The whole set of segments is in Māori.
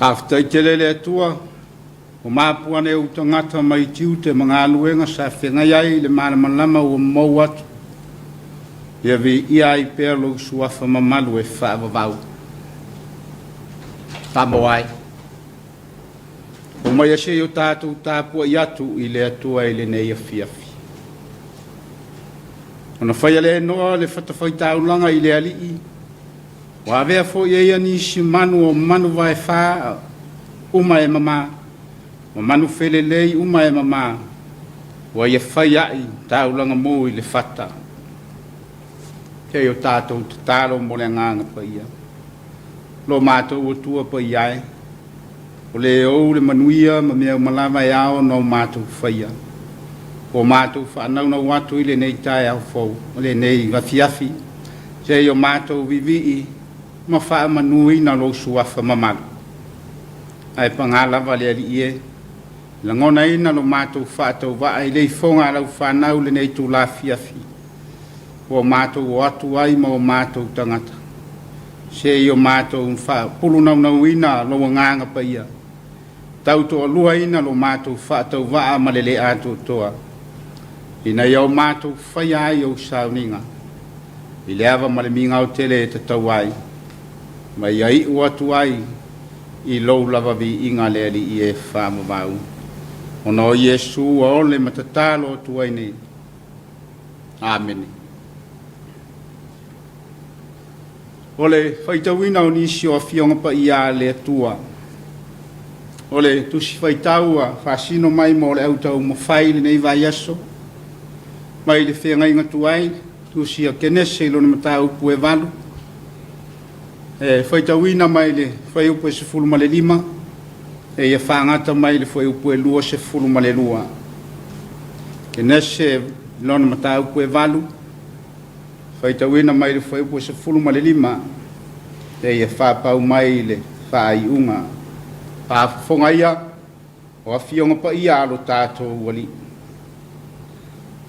After Jelele Tua, Umapuane Utangata, my tutor, Mangaluenga, Safingayai, the Malamalama, Mowat, Yavi Iai Perlo, Suafa Mamalu, Favavau. Tambawai. Umayashe Yutatu, Tapu, Yatu, Ileatua, Ilenea Fiafi. On a fire no, the Fatafaita Langa, Ileali. Wavea fo ye ni shimanu o manu vai fa uma e mama o manu felelei uma e mama wa ye faya I taulanga mo I le fata ke yo tato talo mo le nganga pa ia lo mato o tua pa ia o le o le manuia ma me malava ia o no mato faya o mato fa na watu ile nei tai au fo le nei va fiafi ke yo mato vivi ma fa manui na lo suafa mama ai pangala vale ali e la ngona ina lo mato fa to va ai le fonga la fa na le nei tu la fiafi o mato o atu ai mo mato tangata se yo mato fa pulu na ina lo nganga pa ia tau to lua ina lo mato fa to va ma le atu toa ina yo mato fa ia yo sauninga ileva ma le minga o tele te tawai mai ai watu ai I lo lava vi inga le ali e fa mau ono Yesu o le matatalo tu ai nei amen ole faitawina o nisi o fionga pa ia le tua ole tu si faitaua fasino mai mo le auto mo faile nei vai aso mai le fenga inga tu ai tu si a kenese lo matau pu e valu foi tawina mai le foi upo se fulu male lima e ia whaangata mai le foi upo e lua se fulu male lua ke nese lona mata upo e valu foi tawina mai le foi upo se fulu male lima e ia whapau mai le whai unga whafonga ia o a fionga pa ia alo tātou wali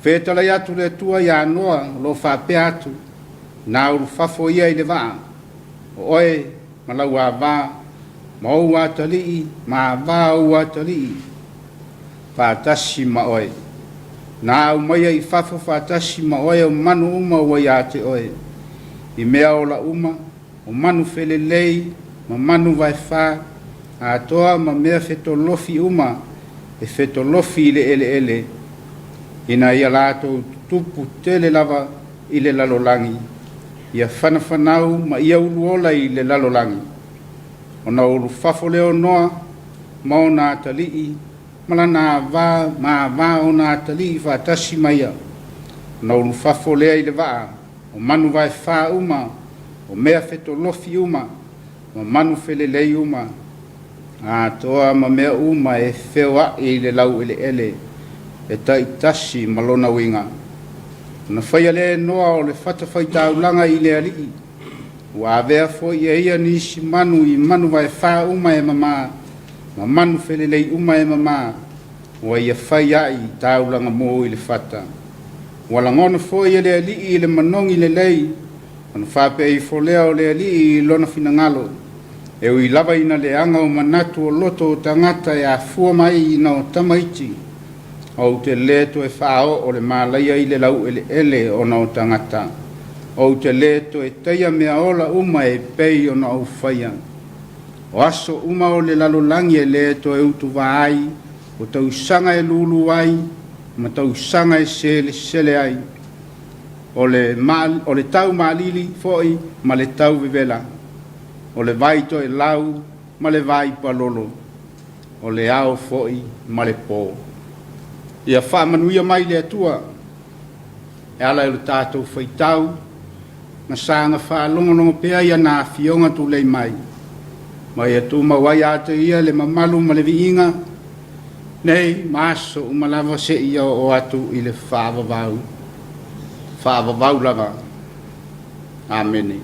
whetala ia tu le tua ia noa lo whape atu na uru whafo ia I le waa oe malau a va mau a tali ma va ua tali fatasi ma oe na au mai I fafo fatasi ma oe o manu uma ua ia te oe I mea o la uma o manu felelei ma manu vai fa a toa ma mea fetolofi uma e fetolofi le ele ina ia lato tupu tele lava I le lalolangi ia whanafanau ma ia uluola I le lalolangi. O na ulu whafoleo noa, mao nā talii, malana vā, mā vā o nā talii whātasi maia. O na ulu whafolea I le waa, o manu vai whā uma, o mea whetolofi uma, o manu whelelei uma. A toa ma mea uma e whewa I le lau ele, e taitasi malona winga. Na whaia le noa o le whatawhaitaulanga I le alii. Ua vea fo ia nisi manu I manu vai wha uma e mama. Ma manu whelelei uma e mama. Ua ia whaia I taulanga mo I le whata. Ua langona fo ia le alii I le manongi le lei. Ana whape I fo leo le alii I lona finangalo. E ui lava ina le anga o manatu o loto o tangata e a fua mai ina o tamaiti. O te leto e whao o le mālaia I le lau ele o na o tangata. O te leto e teia mea ola uma e pei o na o whaia. O aso uma o le lalolangi e leto e utu vai, o tau sanga e lulu ai, ma tau sanga e sele ai. O le tau maalili foi, ma le tau vivela. O le vaito e lau, ma le vai palolo. O le ao foi, ma le po. Ia whamanuia mai le atua. E ala e le tātou whaitau. Na sanga whaalongonongo pea ia nā fionga tu lei mai. Mai atu mawai ata ia le mamalu ma le viinga. Nei, maso umalava se ia o atu I le whaavavau. Whaavavau lava. Amene.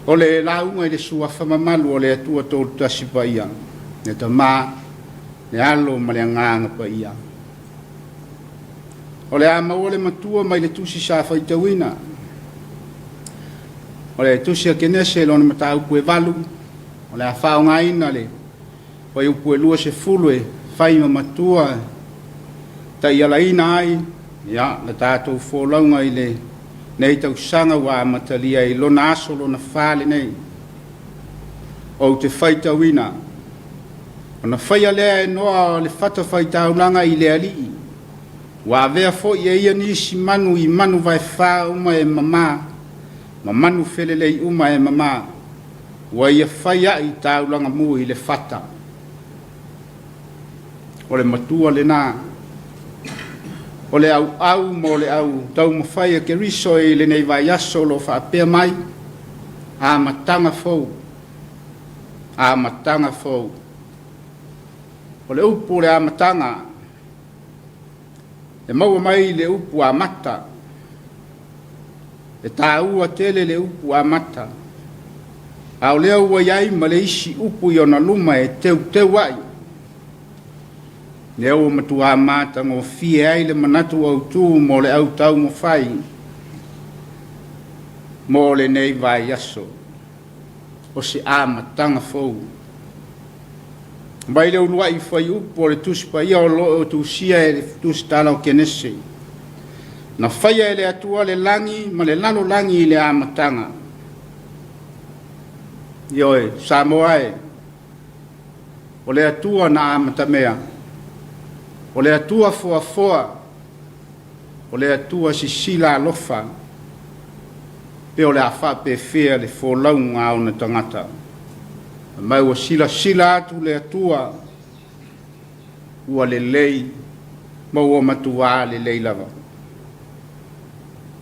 O le launga I le sua whamamalu o le atua tōru tasipa ia. Ne ta mā, ne alo ma le nganga pa ia. O le ama o le matua mai le tusi sa whaitawina. o le tusia kenese lona mata upu e valu o le afaaogaina le oi upu e lua se fulu e fai ma matua taialaina ai ia le tatou folauga i le nei tausaga ua amatalia i lona aso lona fā lenei ou te faitauina ona faia lea e noa o le fatafaitaulaga i le alii ua avea foʻi e ia nisi manu i manu vaefā uma e mamā ma manu felelei uma e mamā ua ia fai aʻi taulaga mu i le fata o le matua lenā o le auau ma o le au taumafai a keriso i lenei vaiaso lo faapea mai amataga fou o le upu o le amataga e maua mai le upu amata e tāua tele le upu amata a o lea ua iai ma le isi upu i ona luma e teuteu ai le ua matua matagofie ai le manatu autū mo le au taumafai mo lenei vaiaso o se amataga fou mai le uluaʻi fai upu o le tusi paia o loo tusia e le tusi tala o kenese na faia e le atua le lagi ma le lalolagi i le amataga ioe sa moa e o le atua na amatamea o le atua foafoa o le atua sisila alofa pe o le afaapefea le folauga ona tagata mai ua silasila atu le atua ua lelei ma ua matuā lelei lava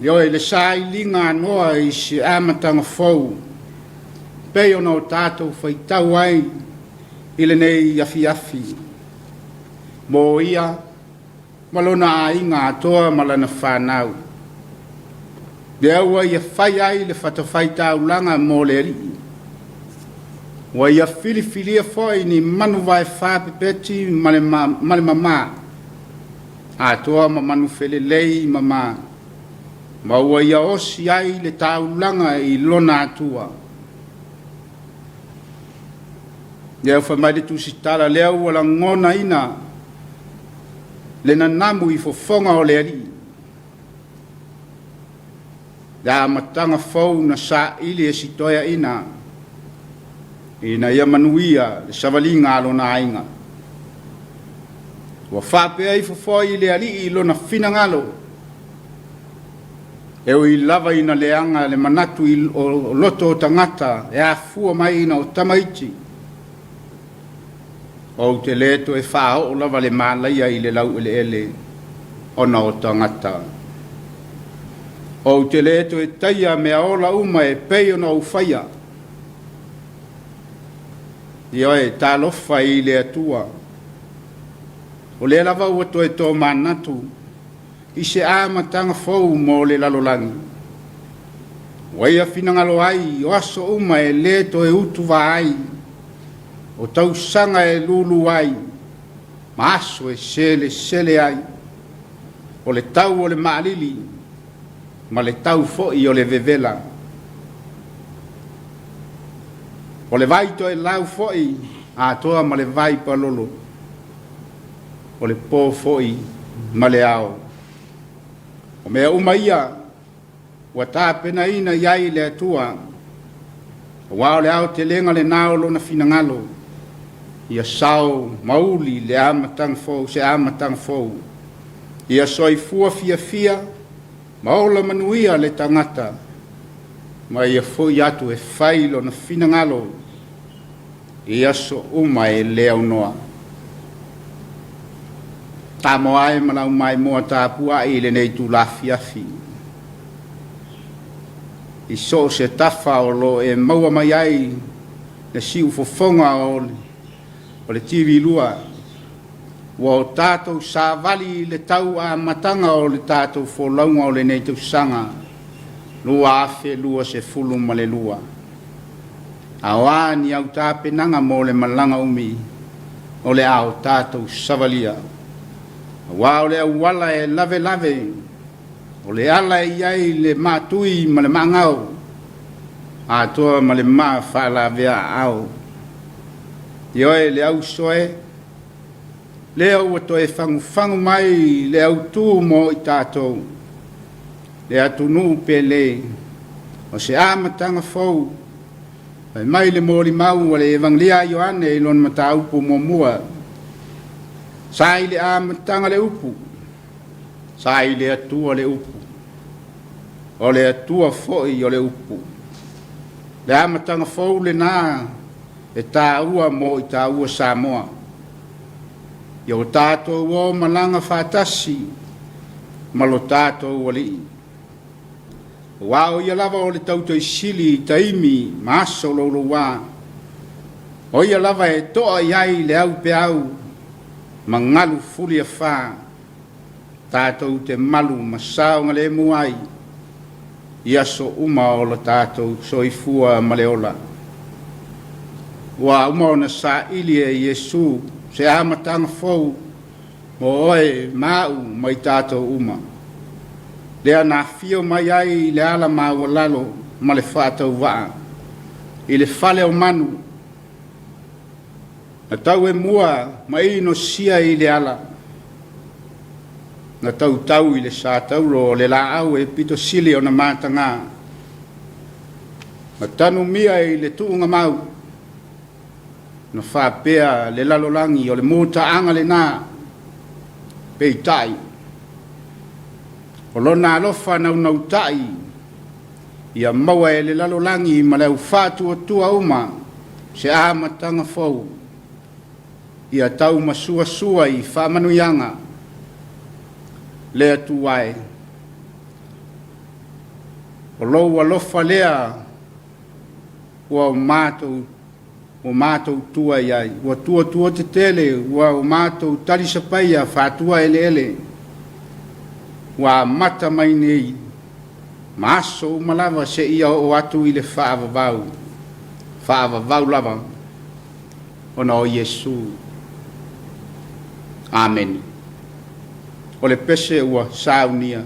ioe le sailiga anoa i se amataga fou pei ona o tatou faitau ai i lenei afiafi mo ia ma lona aiga atoa ma lana fanau lea ua ia fai ai le fatafaitaulaga mo le alii ua ia filifilia foʻi ni manu vaefā pepeti ma le mamā atoa ma manu felelei mamā ma ua ia osi ai le taulaga i lona atua lea ua mai le tusitala lea ua lagona ina le nanamu i fofoga o le alii le amataga fou na saʻili e sitoeaʻina ina ia manuia le savaliga a lona aiga ua faapea i fofoa i le alii i lona finagalo e oi lava ina leaga le manatu o loto o tagata e afua mai ina o tamaiti ou te leto e faao lava le malaia i le laueleele ona o tagata ou te leto e taia mea ola uma e pei ona ou faia ioe talofa i le atua o le lava ua toe tō manatu i se amataga fou mo le lalolagi ua ia finagalo ai o aso uma e lē toe utu vaai o tausaga e lulu ai ma aso e sele ai o le tau o le maalili ma le tau foʻi o le vevela o le vai toe lau foʻi atoa ma le vai palolo o le pō foʻi ma le ao o mea uma ia ua tapenaina iai le atua ua o le ao telega lenā o lona finagalo ia sao mauli le amataga fou se amataga fou ia soifua fiafia ma ola manuia le tagata ma ia foʻi atu e fai lona finagalo i aso uma e le aunoa tamoa e malau mai moa tapuaʻi i lenei tulafiafi i so se tafa o lo e maua mai ai le siu fofoga o le TV lua ua o tatou savali le tau amataga o le tatou folauga o lenei tausaga lua afe lua se fulu ma le lua aoā ni au tapenaga mo le malaga umi o le a o tatou savalia ua o le auala e lavelave o le ala e iai le matui ma le maagao a toa ma le maa whaala vea au. Ioe le au soe, le au ato e whangu mai le au tū mo i tātou. Le atu nuu pe le, o se āmatanga fau, ai mai le mori mau le evanglia Ioane i lon mata upu mo mua. Sai le āmatanga le upu, sai le atua le upu, o le atua foi o le upu. Le āmatanga fau le nā, e tā ua mo i tā ua Samoa. Ia o tātou o malanga whātasi, malo tātou o li. Wao ia lava o le tauto i sili i taimi, maaso lolo wā. O ia lava e toa iai le au pe au, mangalu fuli a whā. Tātou te malu masao ngale muai. Ia so uma o la tātou soifua maleola. Wa uma ona sa ili e Yesu se amatanga fau mo oe mau mai tātou uma. Lea nā fio mai ai le ala mau lalo ma le whātau waa. I le whale o manu. Na tau e mua mai no sia i le ala. Na tau i le sa tauro le la au e pito sili o na mātanga. Na tanu mia i le tuunga mau. Na whapea le lalolangi o le mūta anga le nā. Pei tai. O lona alofa nau tai. Ia maua e le lalolangi ma leu whātu o tua uma. Se āmatanga fau. Ia tau masua sua i whamanuianga. Lea tuai. O lou alofa lea. Ua o mātou tua iai. Ua tua te tele. Ua o mātou talisapaia whātua ele. Ua mata mai nei. Maaso malava se ia o atu i le whaavavau. Whaavavau lava. Ona o Yesu. Amen. O le pese ua saunia.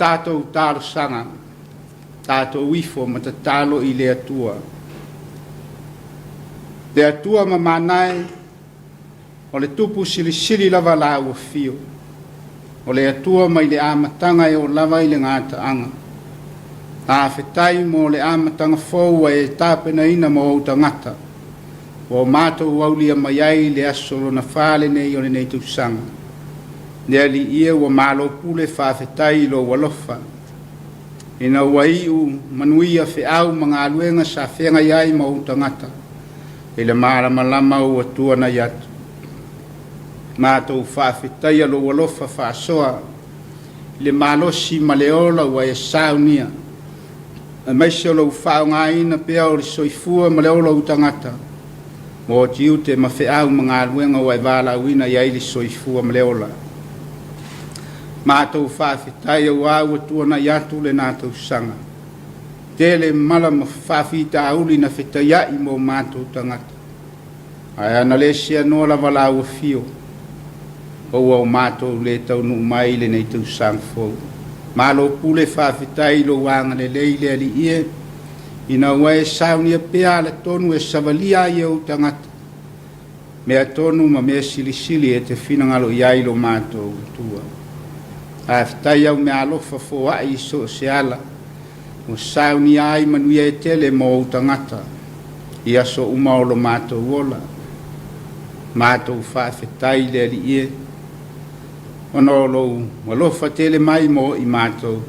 Tātou tāro sanga, tātou wifo ma ta tālo i le atua. Le atua ma manae, o le tupu sili lava la ua fio. O le atua mai le amatanga e o lava i le ngāta anga. A whetai mo le amatanga fōua e tāpena ina mo o tangata. O mātou waulia mai ai le asolo na whāle nei o le nei tausanga. Lea li ia ua malo pule whawhetai lo walofa. Ina ua iu manuia whiau mga aluenga sa whenga iai ma utangata. E le marama lama ua tuana iatu. Mātou whawhetai lo walofa whasoa. Le malosi maleola ua e saunia. e mai se lo fa nga ina pe o soifua ma le o tangata mo tiu te ma fe au mga luenga wa vala wina ya ili soifua ma le ola ma to fa fitai wa wa tu na ya tu le na to sanga tele mala ma fa fita uli na fita ya i mo ma to tangata ai na le sia no la vala o fio o ma to le tau nu mai le nei tu sang fo malo pule fa fitai lo wanga le le ali ie ina wai sauni pea le tonu e savalia ye o tangata me tonu ma me sili e te fina ngalo yai lo mato tua a fitai au me alo fa fo ai so se ala o sauni ai manu ye tele mo o tangata ia so uma o lo mato wola mato fa fitai le ali ie ono lo fa tele mai mo i mato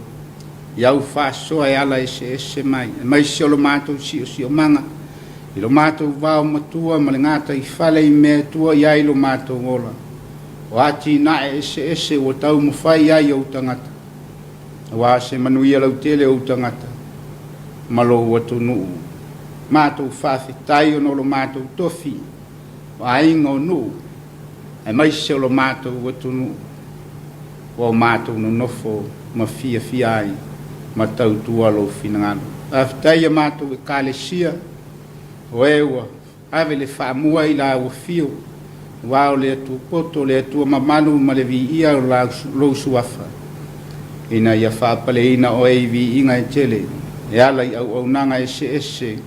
iau fa so ai ala ese mai se lo mato si o manga i lo mato va matua malengata i fale i me tua ia lo mato ngola o ati na ese o tau mo fai ai o tangata wa se manu ia lo tele o tangata malo watu nu mato fa fitai ono lo mato tofi ai ngo nu e mai se lo mato watu nu o mato no nofo ma fia ai ma tau tua lo finangano aftai mato e kalesia o ewa ave le famua i la o fio wa le tu poto le tu mamanu ma le vi ia la lo suafa ina ia fa pale ina o e vi inga e tele e ala i au nanga ese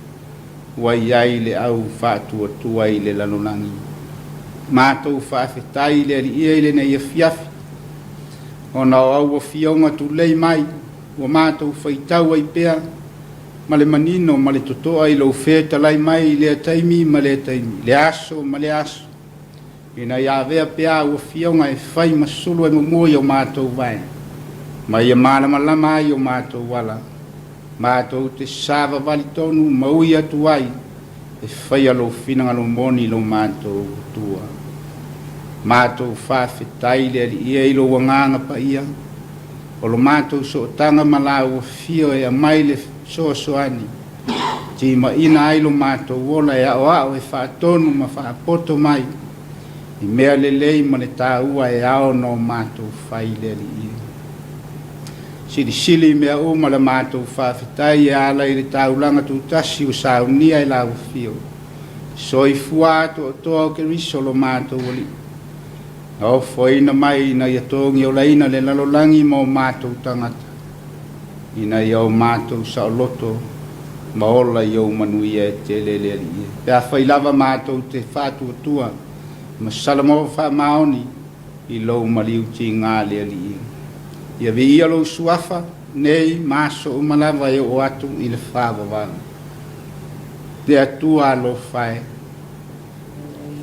wa iai le au fa tu ai le lalonangi mato fa fitai le ia le nei fiafi ona au fionga tu lei mai o matou faitau ai pea ma le manino ma le totoa i lo feta lai mai le taimi ma le taimi le aso ma le aso ina ia vea pea o fionga e fai masulu e momo o matou vai ma ia malama ai o matou wala matou te sava vali tonu mauia tu ai e fai alo fina alo moni lo matou tua matou fa fitai le ia i lo wanganga pa ia o lo matou so tanga malau fio e mai le so ani ti ma ina ai lo matou wola e o e fa tonu ma fa poto mai i mea le ma le taua e ao no matou fai le ia sili mea o ma le matou fa fitai e ala i le taulanga tu tasi o saunia i lau fio soifua to ke riso lo matou wali o foi na mai na ia tongi o laina le lalolangi mo matou tangata ina ia matou sa loto ma ola ia manuia e te lele ia pea fai lava matou te fatu tua ma salamo fa maoni i lo maliu ti ngā le ia ia vi ia lo suafa nei maso o malava e o atu i le fava vana te atua lo fai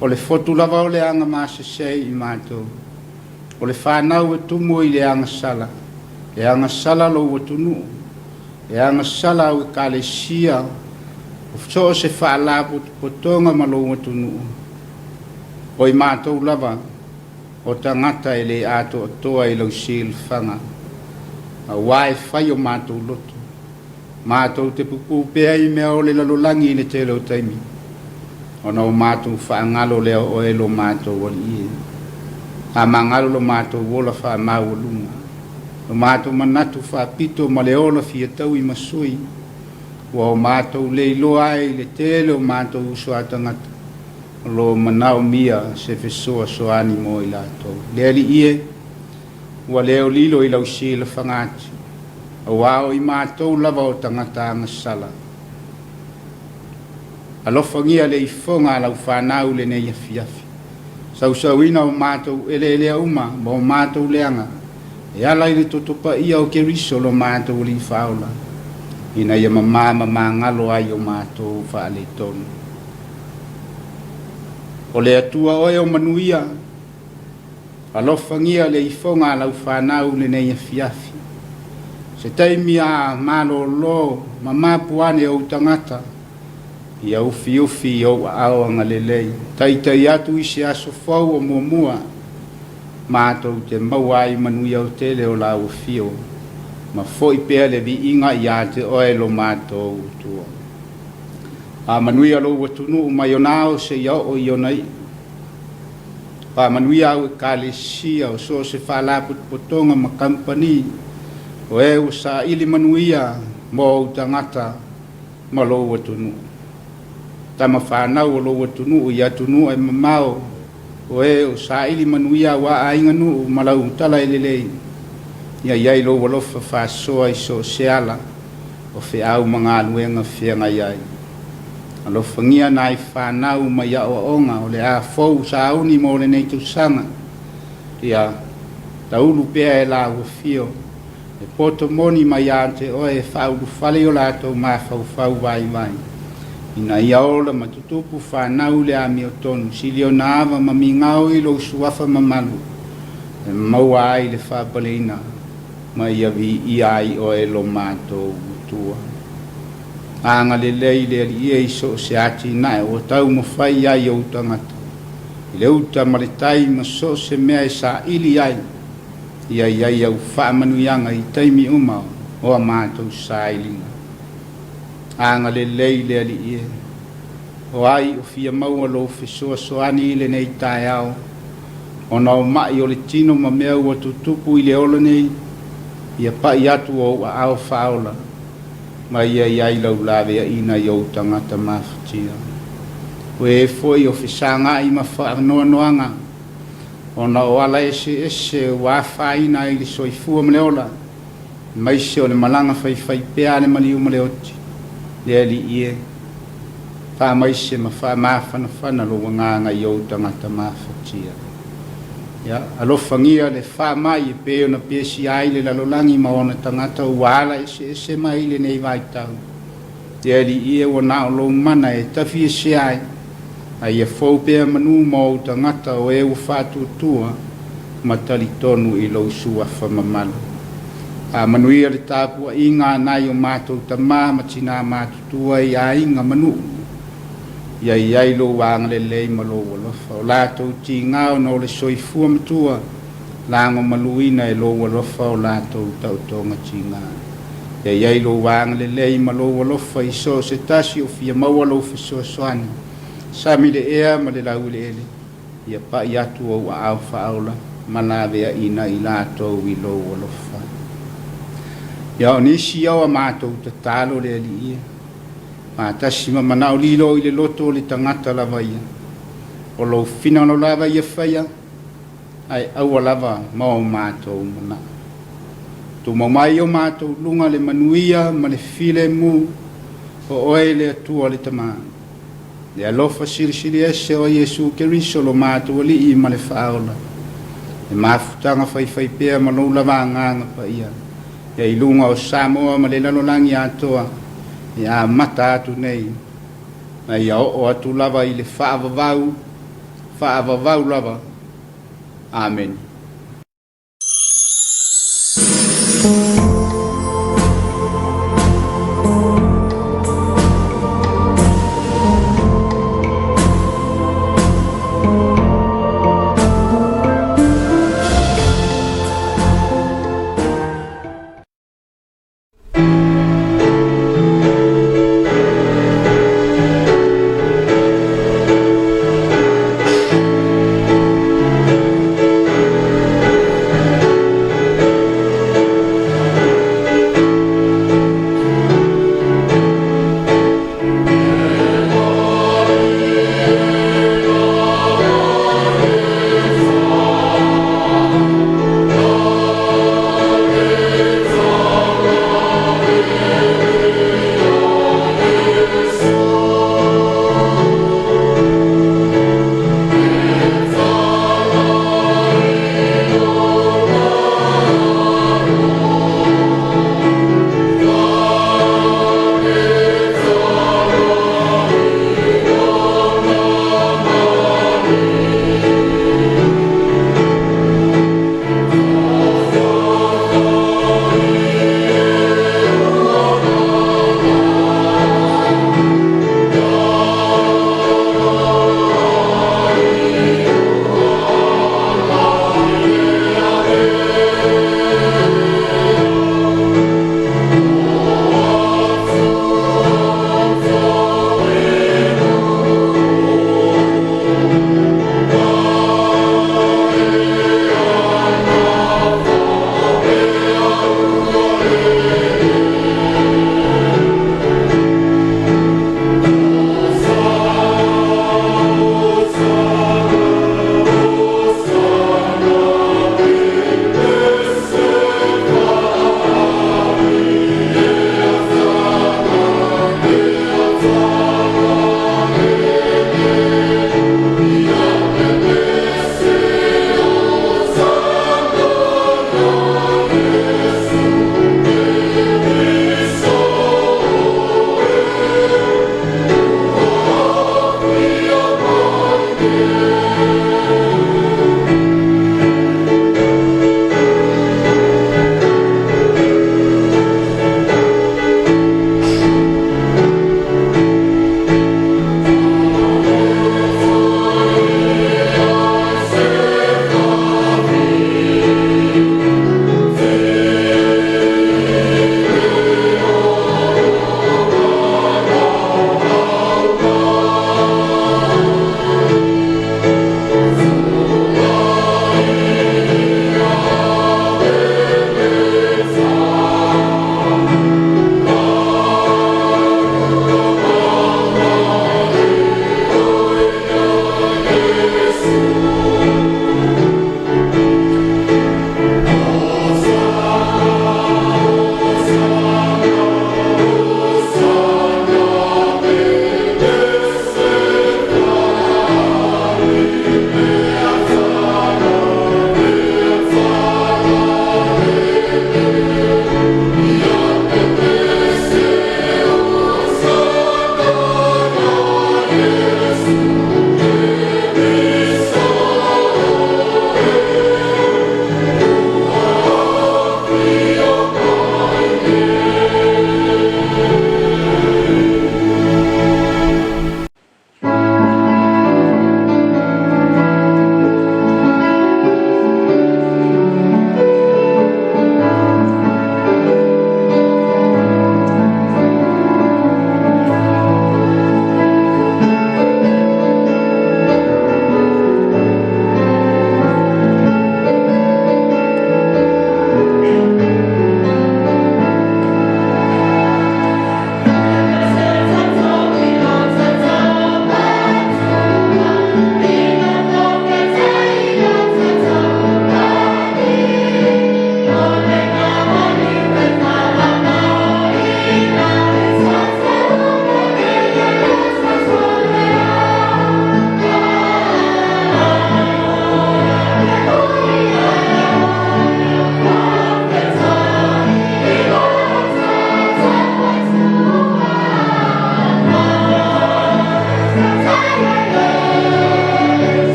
o le fotu lava o le anga masesei i matou o le whanau e tumu i le anga sala lo watunu e anga sala o kalesia o so se whaalapu potonga ma lo watunu o i matou lava o tangata e le ato o toa i lau sil whanga a wae whai o matou loto matou te pupu pea i mea o le lalolangi i le tele o taimi ona o matou whaangalo leo o e lo matou wali ie a mangalo lo matou wola wha mau lunga o matou manatu wha pito ma le ola fia tau i masui wa o matou le iloa ai le tele o matou uso atangata lo manao mia se fesoa soani mo i latou le ali ie wa leo lilo i lau sila whangati o wao i matou lava o tangata anga sala alofangia le ifonga lau whanau le nei afiafi sausauina o matou ele uma ma o matou leanga e ala i le totopa ia o ke riso lo matou li whaola ina ia mamama ngalo ai o matou whaale tonu o le atua oe o manuia alofangia le ifonga lau whanau le nei afiafi se taimi a malo lo mamapuane o tangata ia ufi o ao anga lelei tai atu i se aso fau o muamua matou te mauai manuia o tele o la ufio ma foi pea le vi inga ia te oe lo mātou tua. A manuia lo watunu mai o nao se iau o ionai. Pa manuia au e kālesia o so se whālapu potonga ma kampani o e o sa ili manuia mo o tangata ma lo watunu. Tama whanau o lo watunu o ia tunu e mamao o e o sa ili manuia wa ainganu ma lau tala elelei. Ia iai lo walofa whasoa i so seala o whi au mga aluenga whianga iai. Alo whangia nai whanau mai a onga o le a fau sa auni mo le nei tausanga. Ia taulu pea e la wafio. E poto moni mai a te oe whaulu whale o lato ma whau vai vai. Ina ia ola matutupu whanau le a mio tonu. Silio na awa mami ngau i lo suafa mamalu. E maua ai le whapaleina. Ma ia vi iai o e lo mātou tua. Anga le lei le ia iso se ati nae o tau mo whai ai o utangata. I le uta maritai ma so se mea e sa ili ai. Ia iai au whaamanuianga i taimi umao o a mātou sa ilinga. Anga le lei le ia. O ai o fia maua lo fesoa soani le nei tae au. O nao mai o le tino ma mea ua tutupu i le olo nei. Ia pai atu o a ao whaola. Ma ia iai lau lawe a ina i au tangata mawhatia. Koe e foi o whisanga i ma whaanoa noanga. O na o ala ese wafa ina i li soifua maleola. Mai se o le malanga whai pea le maliu maleoti. Le ali ie. Wha mai se ma wha mawhana whana lo wanganga i au tangata mawhatia. Ya, alofangia le wha mai e peo na pesi ai le lalolangi ma ona tangata uala ese mai le nei vai tau. Te ali ie o nao lo mana e tafi ese ai. Ai e fau pea manu ma o tangata o e u whatu tua ma tali tonu i lo sua whamamalu. A manuia le tāpua inga nai o mātou tamā ma tina mātutua i a inga manu. Ia iai lo wanga le lei ma lo walofa. O lātou ti ngāo no le soifua matua. Lango maluina e lo walofa o lātou tautonga ti ngāo. Ia iai lo wanga le lei ma lo walofa i so se tasi o fia maua lo fiso soani. Sami le ea ma le lau le ele. Ia pa i atu au a au whaola. Ma lawea ina i lātou i lo walofa. Ia o nisi au a mātou ta talo le ali ia. Ma tasi ma manao lilo i le loto le tangata lava ia. O lo fina no lava ia whaia. Ai aua lava mao mātou mana. Tu maumai o mātou lunga le manuia ma le file mu. O oe le atua le tamā. Le alofa siri ese o Yesu Keriso lo mātou li i ma le whaola. E mafutanga whai pea ma lo lava nganga pa ia. Ia i lunga o Samoa ma le lalolangi atoa. Ia mata atu nei. Na ia o atu lava i le whaavavau lava. Amen.